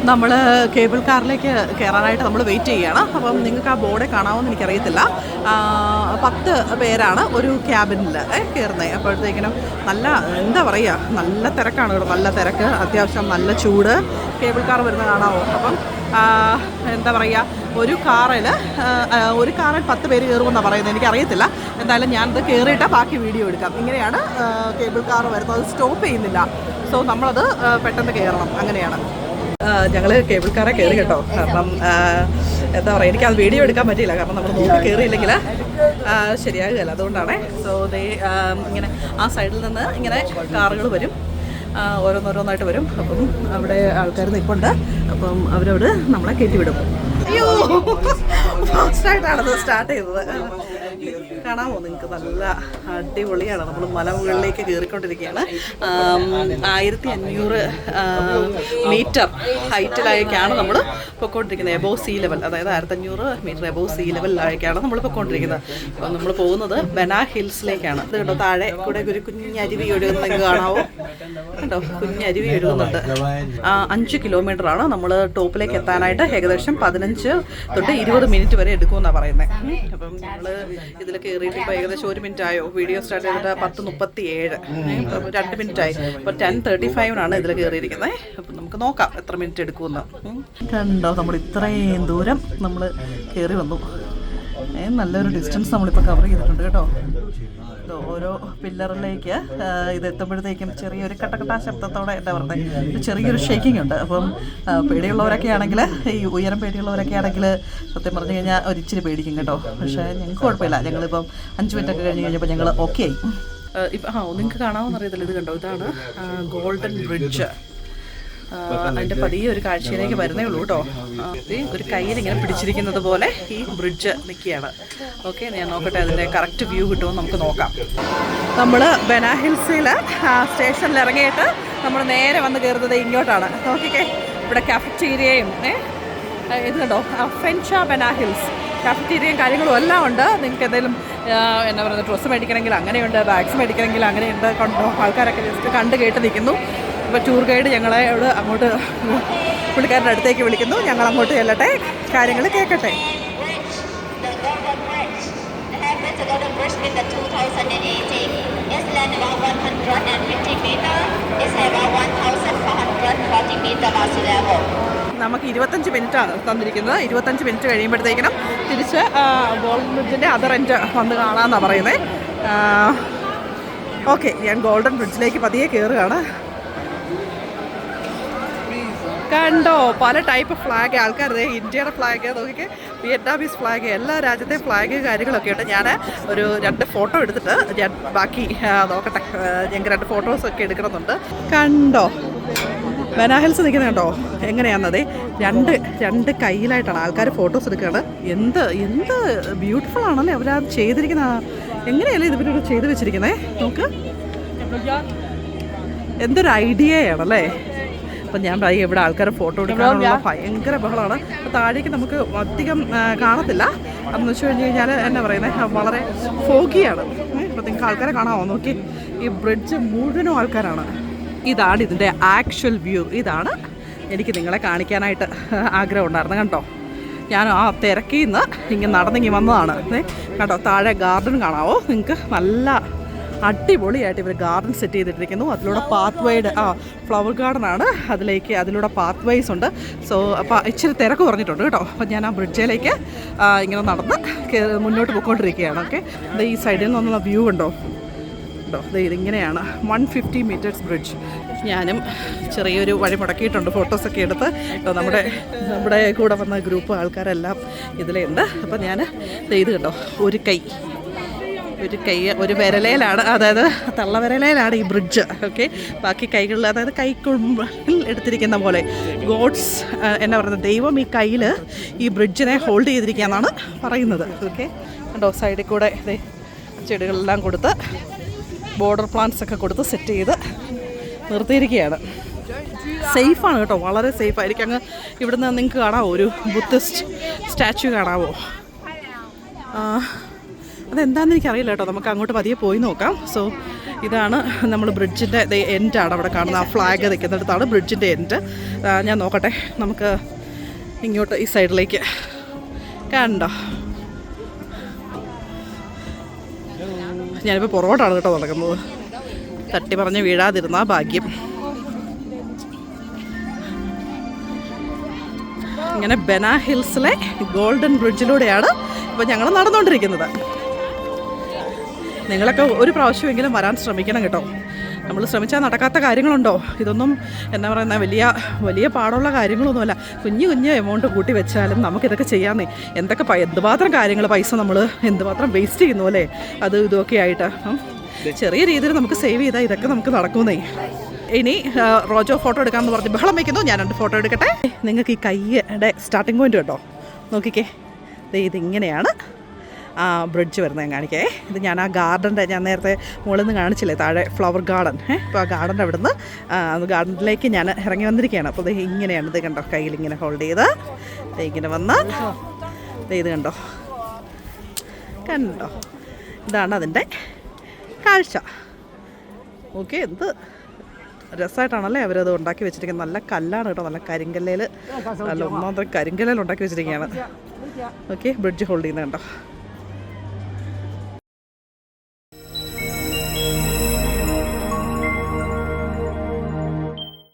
നമ്മൾ കേബിൾ കാറിലേക്ക് കയറാനായിട്ട് നമ്മൾ വെയിറ്റ് ചെയ്യുകയാണ്. അപ്പം നിങ്ങൾക്ക് ആ ബോർഡ് കാണാമെന്ന് എനിക്കറിയത്തില്ല. 10 പേരാണ് ഒരു ക്യാബിനിൽ കയറുന്നത്. അപ്പോഴത്തേക്കിനും നല്ല എന്താ പറയുക, നല്ല തിരക്കാണ് കേട്ടോ, നല്ല തിരക്ക്, അത്യാവശ്യം നല്ല ചൂട്. കേബിൾ കാർ വരുന്നത് കാണാമോ? അപ്പം എന്താ പറയുക, ഒരു കാറിൽ 10 പേര് കയറുമെന്നാണ് പറയുന്നത്. എനിക്കറിയത്തില്ല. എന്തായാലും ഞാനത് കയറിയിട്ട് ബാക്കി വീഡിയോ എടുക്കാം. ഇങ്ങനെയാണ് കേബിൾ കാർ വരുന്നത്. അത് സ്റ്റോപ്പ് ചെയ്യുന്നില്ല. സോ നമ്മളത് പെട്ടെന്ന് കയറണം. അങ്ങനെയാണ്. ഞങ്ങൾ കേബിൾ കാറെ കയറി കേട്ടോ. കാരണം എന്താ പറയുക, എനിക്കത് വീഡിയോ എടുക്കാൻ പറ്റിയില്ല. കാരണം നമ്മൾ നോക്കി കയറിയില്ലെങ്കിൽ ശരിയാകുകയല്ല. അതുകൊണ്ടാണ്. സോ ഇങ്ങനെ ആ സൈഡിൽ നിന്ന് ഇങ്ങനെ കാറുകൾ വരും, ഓരോന്നോരോന്നായിട്ട് വരും. അപ്പം അവിടെ ആൾക്കാർ നിൽപ്പുണ്ട്. അപ്പം അവരോട് നമ്മളെ കയറ്റിവിടും. അയ്യോ, ഫാസ്റ്റായിട്ടാണത് സ്റ്റാർട്ട് ചെയ്തത്. കാണാമോ നിങ്ങൾക്ക്? നല്ല അടിപൊളിയാണ്. നമ്മൾ മലമുകളിലേക്ക് കയറിക്കൊണ്ടിരിക്കുകയാണ്. 1500 മീറ്റർ ഹൈറ്റിലേക്കാണ് നമ്മൾ പൊയ്ക്കൊണ്ടിരിക്കുന്നത്. എബോവ് സീ ലെവൽ, അതായത് 1500 മീറ്റർ എബോവ് സീ ലെവലിലേക്കാണ് നമ്മൾ പൊയ്ക്കൊണ്ടിരിക്കുന്നത്. അപ്പോൾ നമ്മൾ പോകുന്നത് ബനാ ഹിൽസിലേക്കാണ്. ഇത് കേട്ടോ, താഴെ കൂടെ ഒരു കുഞ്ഞരുവി ഒഴുകുന്നത് കാണാവോ? കേട്ടോ, കുഞ്ഞരുവി ഒഴുകുന്നുണ്ട്. 5 കിലോമീറ്ററാണ് നമ്മൾ ടോപ്പിലേക്ക് എത്താനായിട്ട്. ഏകദേശം 15 തൊട്ട് 20 മിനിറ്റ് വരെ എടുക്കുമെന്നാണ് പറയുന്നത്. അപ്പം നമ്മൾ ഇതിൽ കയറിയിട്ട് ഇപ്പോൾ ഏകദേശം 1 മിനിറ്റ് ആയോ? വീഡിയോ സ്റ്റാർട്ട് ചെയ്തിട്ട് 10:37, 2 മിനിറ്റ് ആയി. അപ്പോൾ 10:35 ഇതിൽ കയറിയിരിക്കുന്നത്. അപ്പം നമുക്ക് നോക്കാം എത്ര മിനിറ്റ് എടുക്കുമെന്ന്. കണ്ടോ, നമ്മൾ ഇത്രയും ദൂരം നമ്മൾ കയറി വന്നു. നല്ലൊരു ഡിസ്റ്റൻസ് നമ്മളിപ്പോൾ കവർ ചെയ്തിട്ടുണ്ട് കേട്ടോ. ഓരോ പില്ലറിലേക്ക് ഇതെത്തുമ്പോഴത്തേക്കും ചെറിയൊരു കട്ടക്കട്ടാ ശബ്ദത്തോടെ എന്താ പറയുന്നത്, ചെറിയൊരു ഷേക്കിംഗ് ഉണ്ട്. അപ്പം പേടിയുള്ളവരൊക്കെ ആണെങ്കിൽ, ഈ ഉയരം പേടിയുള്ളവരൊക്കെ ആണെങ്കിൽ സത്യം പറഞ്ഞു കഴിഞ്ഞാൽ ഒരിച്ചിരി പേടിക്കും കേട്ടോ. പക്ഷേ ഞങ്ങൾക്ക് കുഴപ്പമില്ല. ഞങ്ങളിപ്പം 5 മിനിറ്റൊക്കെ കഴിഞ്ഞ് കഴിഞ്ഞപ്പോൾ ഞങ്ങൾ ഓക്കെ ആയി. ഇപ്പം നിങ്ങൾക്ക് കാണാമെന്ന് അറിയത്തില്ല. ഇത് കണ്ടോ, ഇതാണ് ഗോൾഡൻ ബ്രിഡ്ജ്. അതിൻ്റെ പതിയെ ഒരു കാഴ്ചയിലേക്ക് വരുന്നേ ഉള്ളൂ കേട്ടോ. ഒരു കയ്യിൽ ഇങ്ങനെ പിടിച്ചിരിക്കുന്നത് പോലെ ഈ ബ്രിഡ്ജ് നിൽക്കുകയാണ്. ഓക്കെ, ഞാൻ നോക്കട്ടെ അതിൻ്റെ കറക്റ്റ് വ്യൂ കിട്ടുമോ നമുക്ക് നോക്കാം. നമ്മൾ ബനാ ഹിൽസിൽ സ്റ്റേഷനിൽ ഇറങ്ങിയിട്ട് നമ്മൾ നേരെ വന്ന് കയറുന്നത് ഇങ്ങോട്ടാണ്. നോക്കിക്കേ, ഇവിടെ കാഫറ്റീരിയയും ഇത് കണ്ടോ, ഫെൻഷ ബനാ ഹിൽസ് കാഫറ്റീരിയയും കാര്യങ്ങളും എല്ലാം ഉണ്ട്. നിങ്ങൾക്ക് എന്തെങ്കിലും എന്താ പറയുക, ഡ്രസ്സ് മേടിക്കണമെങ്കിൽ അങ്ങനെയുണ്ട്, ബാഗ്സ് മേടിക്കണമെങ്കിൽ അങ്ങനെയുണ്ട്. കണ്ടോ, ആൾക്കാരൊക്കെ ജസ്റ്റ് കണ്ട് കേട്ട് നിൽക്കുന്നു. ഇപ്പോൾ ടൂർ ഗൈഡ് ഞങ്ങളോട് അങ്ങോട്ട് പുള്ളിക്കാരുടെ അടുത്തേക്ക് വിളിക്കുന്നു. ഞങ്ങൾ അങ്ങോട്ട് ചെല്ലട്ടെ, കാര്യങ്ങൾ കേൾക്കട്ടെ. നമുക്ക് 25 മിനിറ്റാണ് തന്നിരിക്കുന്നത്. 25 മിനിറ്റ് കഴിയുമ്പോഴത്തേക്കിനും തിരിച്ച് ഗോൾഡൻ ബ്രിഡ്ജിൻ്റെ അതർ എൻഡ് വന്ന് കാണാമെന്നാണ് പറയുന്നത്. ഓക്കെ, ഞാൻ ഗോൾഡൻ ബ്രിഡ്ജിലേക്ക് പതിയെ കയറുകയാണ്. കണ്ടോ, പല ടൈപ്പ് ഫ്ലാഗ് ആൾക്കാർ. ഇന്ത്യയുടെ ഫ്ലാഗ് നോക്കിക്കെ, വിയറ്റ്നാമീസ് ഫ്ലാഗ്, എല്ലാ രാജ്യത്തെയും ഫ്ലാഗ് കാര്യങ്ങളൊക്കെ ഉണ്ട്. ഞാൻ ഒരു 2 ഫോട്ടോ എടുത്തിട്ട് ഞാൻ ബാക്കി നോക്കട്ടെ. ഞങ്ങൾക്ക് 2 ഫോട്ടോസൊക്കെ എടുക്കണമെന്നുണ്ട്. കണ്ടോ, ബനാ ഹിൽസ് നിൽക്കുന്നത് കണ്ടോ എങ്ങനെയാണെന്നതേ. രണ്ട് കയ്യിലായിട്ടാണ് ആൾക്കാർ ഫോട്ടോസ് എടുക്കുകയാണ്. എന്ത് ബ്യൂട്ടിഫുൾ ആണല്ലേ അവരത് ചെയ്തിരിക്കുന്ന. എങ്ങനെയല്ലേ ഇവരൊരു ചെയ്ത് വെച്ചിരിക്കുന്നത്. നോക്ക്, എന്തൊരു ഐഡിയയാണല്ലേ. അപ്പം ഞാൻ പറയും, ഇവിടെ ആൾക്കാർ ഫോട്ടോ എടുക്കാനുള്ള ഭയങ്കര ബഹളമാണ്. അപ്പോൾ താഴേക്ക് നമുക്ക് അധികം കാണത്തില്ല. അതെന്ന് വെച്ച് കഴിഞ്ഞ് കഴിഞ്ഞാൽ എന്നാ പറയുന്നത്, വളരെ ഫോഗിയാണ്. അപ്പോൾ നിങ്ങൾക്ക് ആൾക്കാരെ കാണാമോ? നോക്കി, ഈ ബ്രിഡ്ജ് മുഴുവനും ആൾക്കാരാണ്. ഇതാണ് ഇതിൻ്റെ ആക്ച്വൽ വ്യൂ. ഇതാണ് എനിക്ക് നിങ്ങളെ കാണിക്കാനായിട്ട് ആഗ്രഹം ഉണ്ടായിരുന്നത്. കണ്ടോ, ഞാൻ ആ തിരക്കിൽ നിന്ന് ഇങ്ങനെ നടന്നിങ്ങി വന്നതാണ്. കണ്ടോ, താഴെ ഗാർഡൻ കാണാവോ നിങ്ങൾക്ക്? നല്ല അടിപൊളിയായിട്ട് ഇവർ ഗാർഡൻ സെറ്റ് ചെയ്തിട്ടിരിക്കുന്നു. അതിലൂടെ പാത്ത് വൈഡ് ഫ്ലവർ ഗാർഡനാണ്. അതിലൂടെ പാത്ത് വൈസ് ഉണ്ട്. സോ അപ്പോൾ ഇച്ചിരി തിരക്ക് കുറഞ്ഞിട്ടുണ്ട് കേട്ടോ. അപ്പോൾ ഞാൻ ആ ബ്രിഡ്ജിലേക്ക് ഇങ്ങനെ നടന്ന് മുന്നോട്ട് പോയിക്കൊണ്ടിരിക്കുകയാണ്. ഓക്കെ, ഈ സൈഡിൽ നിന്നുള്ള വ്യൂ ഉണ്ടോ കേട്ടോ. ഇതിങ്ങനെയാണ് 150 മീറ്റേഴ്സ് ബ്രിഡ്ജ്. ഞാനും ചെറിയൊരു വഴി മുടക്കിയിട്ടുണ്ട്, ഫോട്ടോസൊക്കെ എടുത്ത്. നമ്മുടെ കൂടെ വന്ന ഗ്രൂപ്പ് ആൾക്കാരെല്ലാം ഇതിലുണ്ട്. അപ്പോൾ ഞാൻ ഇത് കണ്ടോ, ഒരു കൈ ഒരു വിരലയിലാണ്, അതായത് തള്ളവിരലയിലാണ് ഈ ബ്രിഡ്ജ്. ഓക്കെ, ബാക്കി കൈകളിൽ, അതായത് കൈക്കുള്ളിൽ എടുത്തിരിക്കുന്ന പോലെ ഗോഡ്സ് എന്നാ പറയുന്നത്, ദൈവം ഈ കയ്യിൽ ഈ ബ്രിഡ്ജിനെ ഹോൾഡ് ചെയ്തിരിക്കുകയെന്നാണ് പറയുന്നത്. ഓക്കെ, കണ്ടോ, സൈഡിൽ കൂടെ ചെടികളെല്ലാം കൊടുത്ത് ബോർഡർ പ്ലാന്റ്സ് ഒക്കെ കൊടുത്ത് സെറ്റ് ചെയ്ത് നിർത്തിയിരിക്കുകയാണ്. സേഫാണ് കേട്ടോ, വളരെ സേഫായിരിക്കും. അങ്ങ് ഇവിടുന്ന് നിങ്ങൾക്ക് കാണാമോ ഒരു ബുദ്ധിസ്റ്റ് സ്റ്റാച്യു കാണാമോ? അതെന്താണെന്ന് എനിക്കറിയില്ല കേട്ടോ. നമുക്ക് അങ്ങോട്ട് പതിയെ പോയി നോക്കാം. സോ ഇതാണ് നമ്മൾ ബ്രിഡ്ജിൻ്റെ എൻഡാണ് അവിടെ കാണുന്നത്. ആ ഫ്ലാഗ് നിൽക്കുന്നിടത്താണ് ബ്രിഡ്ജിൻ്റെ എൻഡ്. ഞാൻ നോക്കട്ടെ, നമുക്ക് ഇങ്ങോട്ട് ഈ സൈഡിലേക്ക് കണ്ടോ. ഞാനിപ്പോൾ പുറകോട്ടാണ് കേട്ടോ നടക്കുന്നത്. തട്ടി പറഞ്ഞ് വീഴാതിരുന്ന ഭാഗ്യം. ഇങ്ങനെ ബനാ ഹിൽസിലെ ഗോൾഡൻ ബ്രിഡ്ജിലൂടെയാണ് ഇപ്പോൾ ഞങ്ങൾ നടന്നുകൊണ്ടിരിക്കുന്നത്. നിങ്ങളൊക്കെ ഒരു പ്രാവശ്യമെങ്കിലും വരാൻ ശ്രമിക്കണം കേട്ടോ. നമ്മൾ ശ്രമിച്ചാൽ നടക്കാത്ത കാര്യങ്ങളുണ്ടോ? ഇതൊന്നും എന്താ പറയുന്ന വലിയ വലിയ പാടുള്ള കാര്യങ്ങളൊന്നുമല്ല. കുഞ്ഞു എമൗണ്ട് കൂട്ടി വെച്ചാലും നമുക്കിതൊക്കെ ചെയ്യാമെന്നേ. എന്തുമാത്രം കാര്യങ്ങൾ പൈസ നമ്മൾ എന്തുമാത്രം വേസ്റ്റ് ചെയ്യുന്നു അല്ലേ, അത് ഇതൊക്കെ ആയിട്ട്. ചെറിയ രീതിയിൽ നമുക്ക് സേവ് ചെയ്താൽ ഇതൊക്കെ നമുക്ക് നടക്കുന്നേ. ഇനി റോജോ ഫോട്ടോ എടുക്കാമെന്ന് പറഞ്ഞ് ബഹളം വയ്ക്കുന്നു. ഞാൻ 2 ഫോട്ടോ എടുക്കട്ടെ. നിങ്ങൾക്ക് ഈ കൈയുടെ സ്റ്റാർട്ടിംഗ് പോയിന്റ് കേട്ടോ, നോക്കിക്കേ. ഇതിങ്ങനെയാണ് ആ ബ്രിഡ്ജ് വരുന്നത്. ഞാൻ കാണിക്കേ. ഇത് ഞാൻ ആ ഗാർഡൻ്റെ, ഞാൻ നേരത്തെ മുകളിൽ നിന്ന് കാണിച്ചില്ലേ താഴെ ഫ്ലവർ ഗാർഡൻ. അപ്പോൾ ആ ഗാർഡൻ്റെ അവിടെ നിന്ന് ഗാർഡനിലേക്ക് ഞാൻ ഇറങ്ങി വന്നിരിക്കുകയാണ്. അപ്പോൾ ഇത് ഇങ്ങനെയാണ്. ഇത് കണ്ടോ, കയ്യിൽ ഇങ്ങനെ ഹോൾഡ് ചെയ്ത് ഇങ്ങനെ വന്ന് ഇത് കണ്ടോ കണ്ടോ ഇതാണ് അതിൻ്റെ കാഴ്ച. ഓക്കെ, എന്ത് രസമായിട്ടാണല്ലേ അവരത് ഉണ്ടാക്കി വെച്ചിരിക്കുന്നത്. നല്ല കല്ലാണ് കേട്ടോ, നല്ല കരിങ്കല്ലേൽ, നല്ല ഒന്നാമത്തെ കരിങ്കല്ലേൽ ഉണ്ടാക്കി വെച്ചിരിക്കുകയാണ്. ഓക്കെ, ബ്രിഡ്ജ് ഹോൾഡ് ചെയ്യുന്നത് കണ്ടോ.